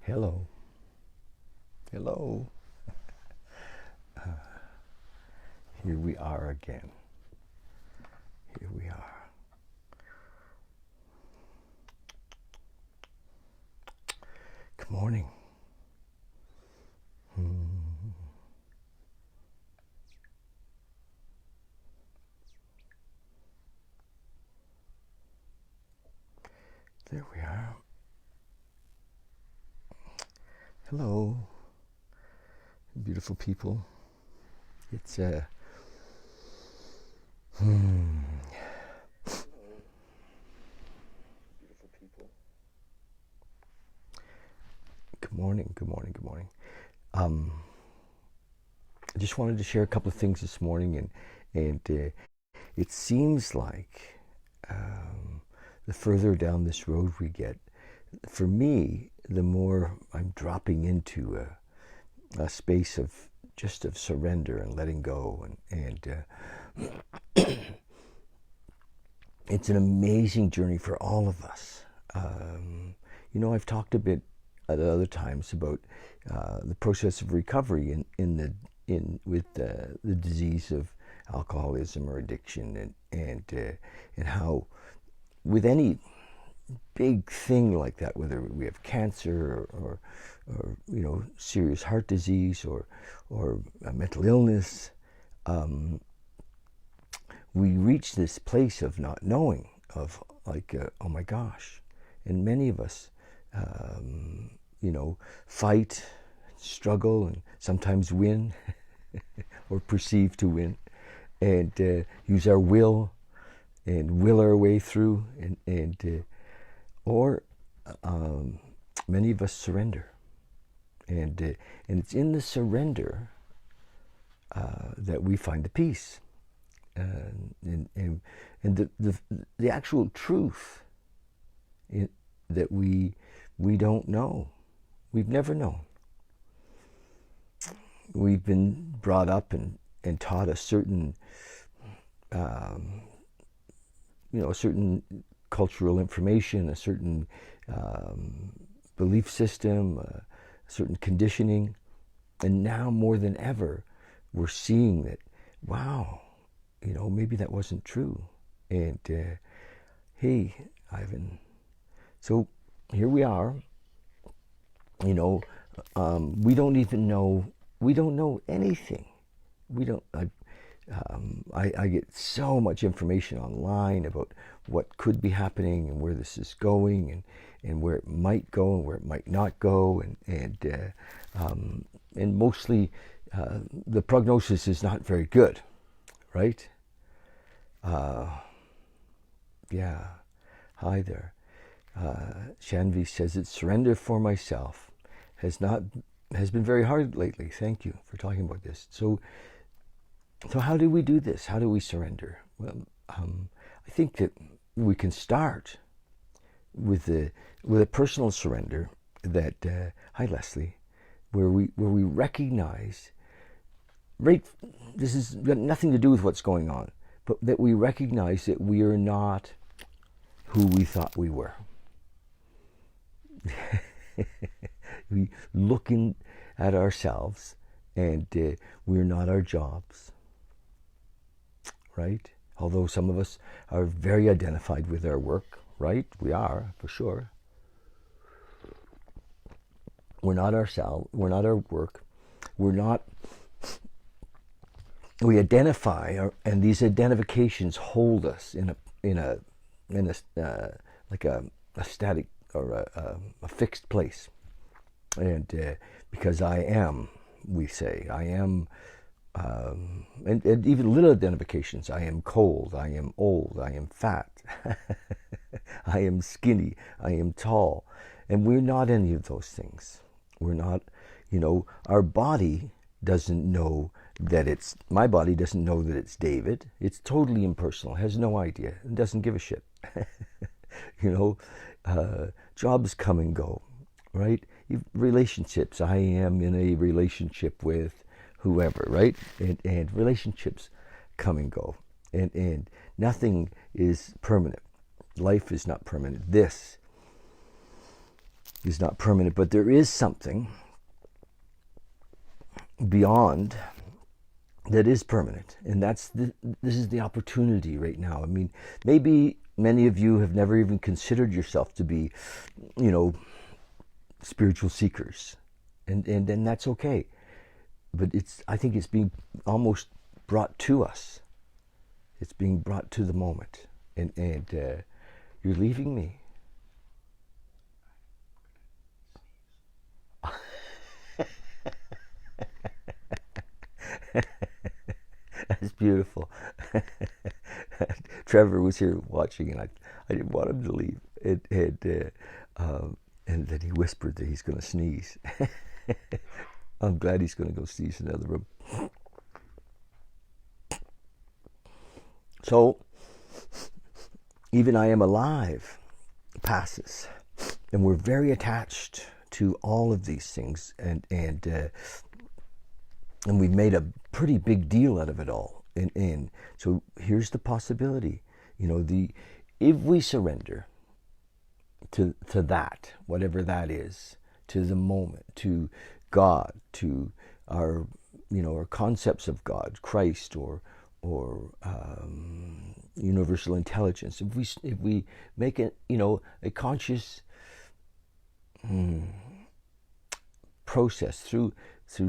Hello. Hello. Here we are again. Here we are. Good morning. There we are. Hello, beautiful people. It's beautiful people. Good morning. Good morning. Good morning. I just wanted to share a couple of things this morning, and it seems like the further down this road we get, for me, the more I'm dropping into a space of surrender and letting go, and it's an amazing journey for all of us. I've talked a bit at other times about the process of recovery with the disease of alcoholism or addiction, and how with any big thing like that, whether we have cancer or serious heart disease or a mental illness, we reach this place of not knowing, of like, oh my gosh. And many of us, fight, struggle, and sometimes win or perceive to win, and use our will and will our way through, or many of us surrender, and it's in the surrender that we find the peace, and the actual truth that we don't know, we've never known. We've been brought up and taught a certain certain cultural information, a certain belief system, a certain conditioning, and now more than ever, we're seeing that, wow, maybe that wasn't true. And hey, Ivan, so here we are. We don't even know. We don't know anything. We don't. I get so much information online about what could be happening and where this is going, and where it might go and where it might not go, and mostly the prognosis is not very good, right? Yeah. Hi there. Shanvi says it's surrender for myself has been very hard lately. Thank you for talking about this. So how do we do this? How do we surrender? Well, I think that we can start with a personal surrender that hi Leslie, where we recognize, right, this has got nothing to do with what's going on, but that we recognize that we are not who we thought we were. We looking at ourselves, and we're not our jobs, right? Although some of us are very identified with our work, right? We are, for sure. We're not ourselves. We're not our work. We identify, and these identifications hold us in a like a static or a fixed place. And because I am, we say, I am, and even little identifications, I am cold, I am old, I am fat, I am skinny, I am tall. And we're not any of those things. We're not, our body doesn't know that my body doesn't know that it's David. It's totally impersonal, has no idea, and doesn't give a shit. Jobs come and go, right? Relationships, I am in a relationship with whoever, right? And relationships come and go, and nothing is permanent. Life is not permanent. This is not permanent, but there is something beyond that is permanent, and this is the opportunity right now. I mean, maybe many of you have never even considered yourself to be, spiritual seekers, and that's okay. But I think it's being almost brought to us. It's being brought to the moment, and you're leaving me. That's beautiful. Trevor was here watching, and I didn't want him to leave. And then he whispered that he's going to sneeze. I'm glad he's going to go sneeze in another room. So, even I am alive passes, and we're very attached to all of these things, and we've made a pretty big deal out of it all. And so here's the possibility, if we surrender to that, whatever that is, to the moment, to God, to our concepts of God, Christ, or universal intelligence. If we make it, a conscious process through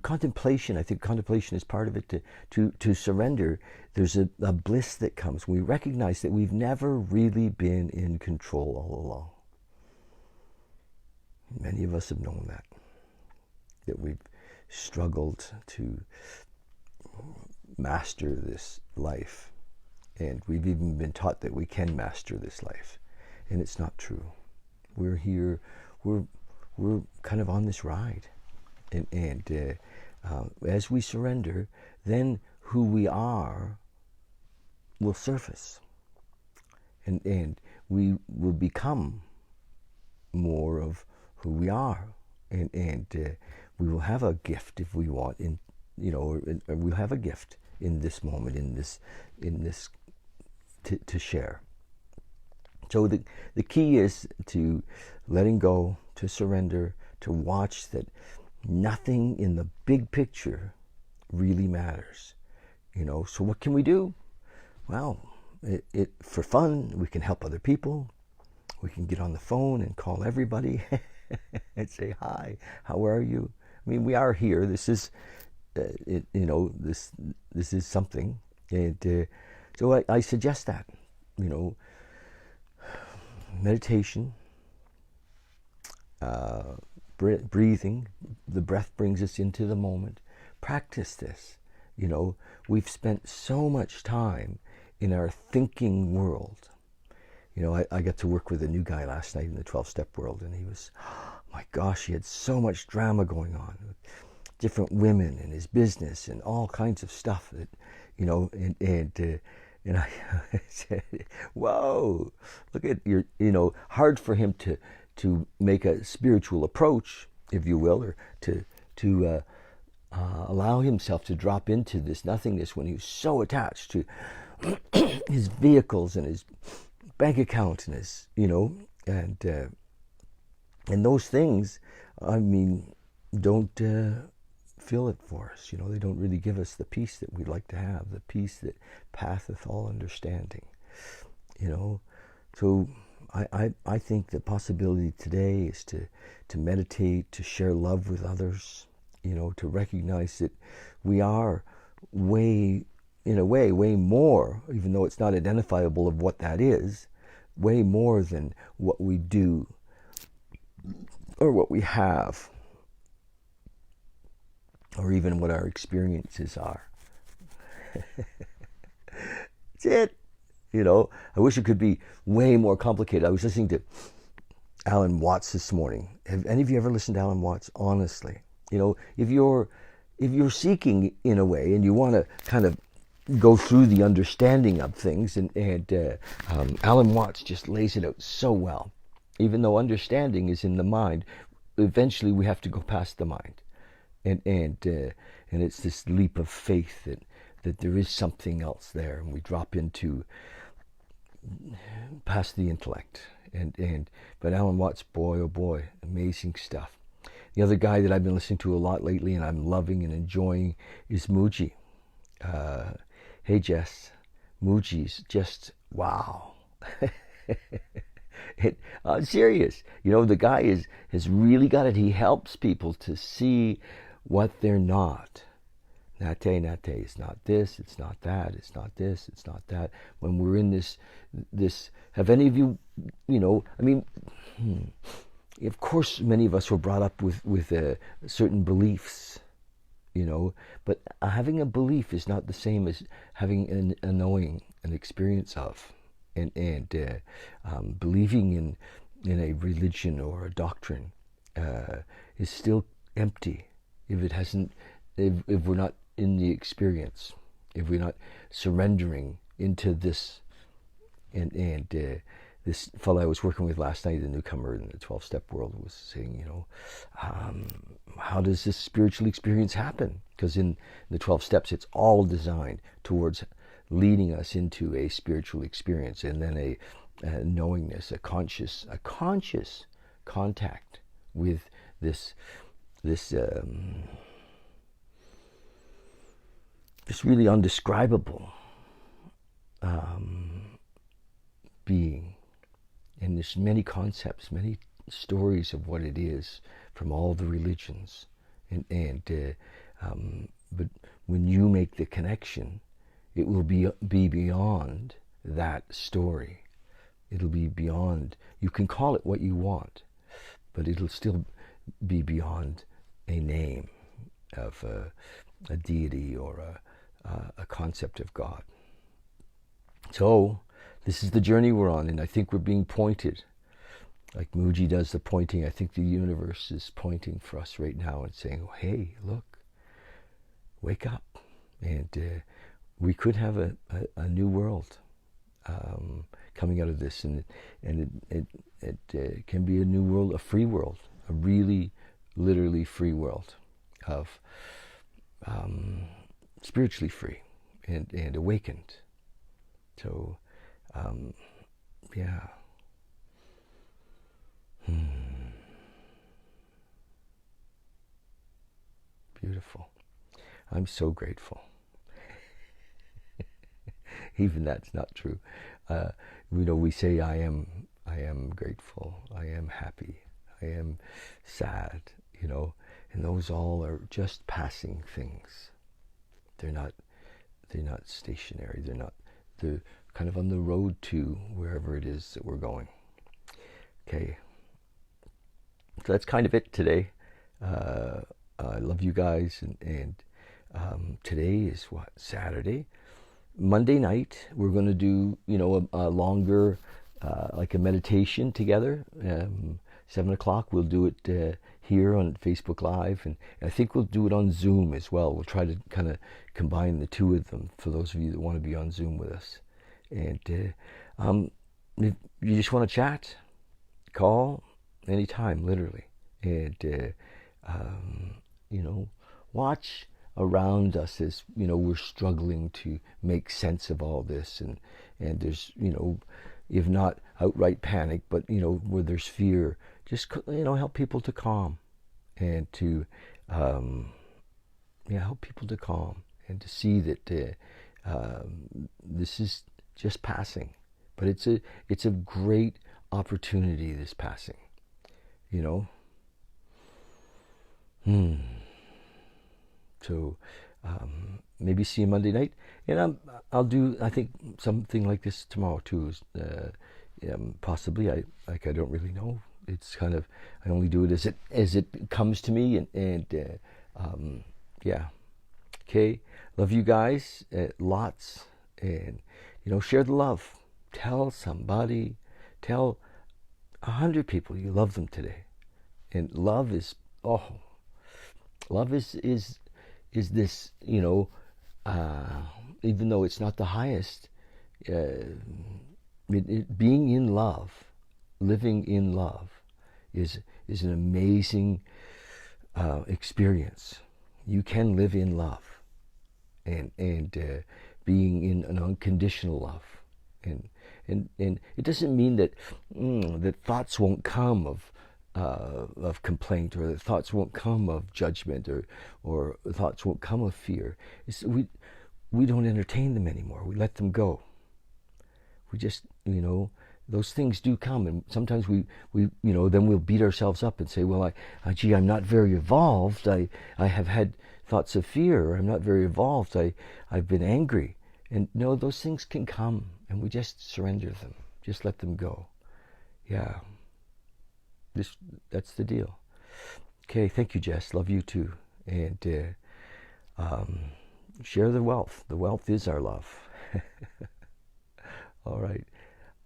contemplation. I think contemplation is part of it. To surrender, there's a bliss that comes. We recognize that we've never really been in control all along. Many of us have known that we've struggled to master this life, and we've even been taught that we can master this life, and it's not true. We're here. We're kind of on this ride. And as we surrender, then who we are will surface, and we will become more of who we are, and we will have a gift if we want, or we'll have a gift in this moment, in this to share. So the key is to letting go, to surrender, to watch that nothing in the big picture really matters. So what can we do? Well, for fun, we can help other people. We can get on the phone and call everybody and say, hi, how are you? I mean, we are here. This is, this is something. And so I suggest that, meditation, breathing. The breath brings us into the moment. Practice this. We've spent so much time in our thinking world. I got to work with a new guy last night in the 12-step world, and he was, oh my gosh, he had so much drama going on with different women in his business and all kinds of stuff that, and I said, whoa, look at hard for him to make a spiritual approach, if you will, or to allow himself to drop into this nothingness when he was so attached to his vehicles and his bank account and his, and those things, I mean, don't fill it for us. They don't really give us the peace that we'd like to have, the peace that passeth all understanding. So I think the possibility today is to meditate, to share love with others, to recognize that we are way more, even though it's not identifiable of what that is, way more than what we do or what we have, or even what our experiences are. That's it. I wish it could be way more complicated. I was listening to Alan Watts this morning. Have any of you ever listened to Alan Watts? Honestly, if you're seeking in a way and you want to kind of go through the understanding of things, and Alan Watts just lays it out so well. Even though understanding is in the mind, eventually we have to go past the mind, and it's this leap of faith that there is something else there, and we drop into past the intellect, But Alan Watts, boy, oh boy, amazing stuff. The other guy that I've been listening to a lot lately and I'm loving and enjoying is Muji. Hey Jess, Muji's just wow. I'm serious. The guy has really got it. He helps people to see what they're not. Nate, it's not this, it's not that, it's not this, it's not that. When we're in this, have any of you, of course many of us were brought up with certain beliefs, but having a belief is not the same as having a knowing, an experience of, and believing in a religion or a doctrine is still empty if it hasn't, if we're not in the experience, if we're not surrendering into this. And this fellow I was working with last night, the newcomer in the 12-step world, was saying, how does this spiritual experience happen? Because in the 12 steps, it's all designed towards leading us into a spiritual experience, and then a knowingness, a conscious contact with this really undescribable being. And there's many concepts, many stories of what it is from all the religions. But when you make the connection, it will be beyond that story. It'll be beyond, you can call it what you want, but it'll still be beyond a name of a deity or a concept of God. So this is the journey we're on, and I think we're being pointed. Like Muji does the pointing, I think the universe is pointing for us right now and saying, oh, hey, look, wake up. And we could have a new world coming out of this, and it can be a new world, a free world, a really, literally free world of spiritually free and awakened. So, yeah. Beautiful. I'm so grateful. Even that's not true. We say I am grateful, I am happy, I am sad, and those all are just passing things. They're not stationary. They're kind of on the road to wherever it is that we're going. Okay. So that's kind of it today. I love you guys, and today is what, Saturday? Monday night we're going to do a longer like a meditation together. 7:00 we'll do it here on Facebook Live, and I think we'll do it on Zoom as well. We'll try to kind of combine the two of them for those of you that want to be on Zoom with us. And if you just want to chat, call anytime, literally. And watch around us as we're struggling to make sense of all this, and there's if not outright panic, but where there's fear, just help people to calm, and to help people to calm, and to see that this is just passing, but it's a great opportunity, this passing, So maybe see you Monday night, and I'll do, I think, something like this tomorrow too. Possibly. I don't really know. It's kind of, I only do it as it comes to me, and yeah. Okay, love you guys lots, and share the love. Tell somebody, tell 100 people you love them today, and love is this, even though it's not the highest, being in love, living in love is an amazing experience. You can live in love, and being in an unconditional love, and And it doesn't mean that that thoughts won't come of complaint, or that thoughts won't come of judgment, or thoughts won't come of fear. We don't entertain them anymore. We let them go. We just, those things do come, and sometimes we then we'll beat ourselves up and say, well, gee, I'm not very evolved. I have had thoughts of fear. Or I'm not very evolved. I've been angry. And no, those things can come, and we just surrender them. Just let them go. Yeah. That's the deal. Okay, thank you, Jess. Love you too. And share the wealth. The wealth is our love. All right.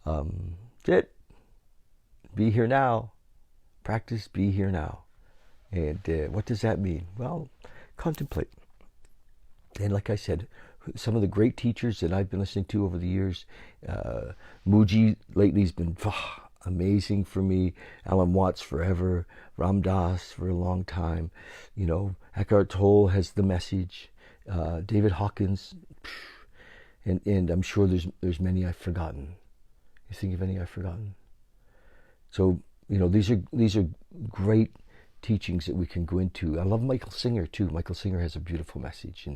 That's it. Be here now. Practice be here now. And what does that mean? Well, contemplate. And like I said, some of the great teachers that I've been listening to over the years, Mooji lately has been amazing for me. Alan Watts forever. Ram Dass for a long time. Eckhart Tolle has the message. David Hawkins. And I'm sure there's many I've forgotten. You think of any I've forgotten? So, these are great teachings that we can go into. I love Michael Singer too. Michael Singer has a beautiful message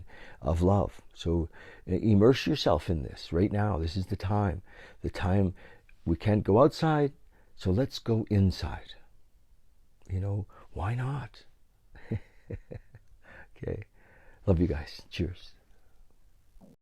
of love. So immerse yourself in this right now. This is the time. The time we can't go outside, so let's go inside. Why not? Okay. Love you guys. Cheers.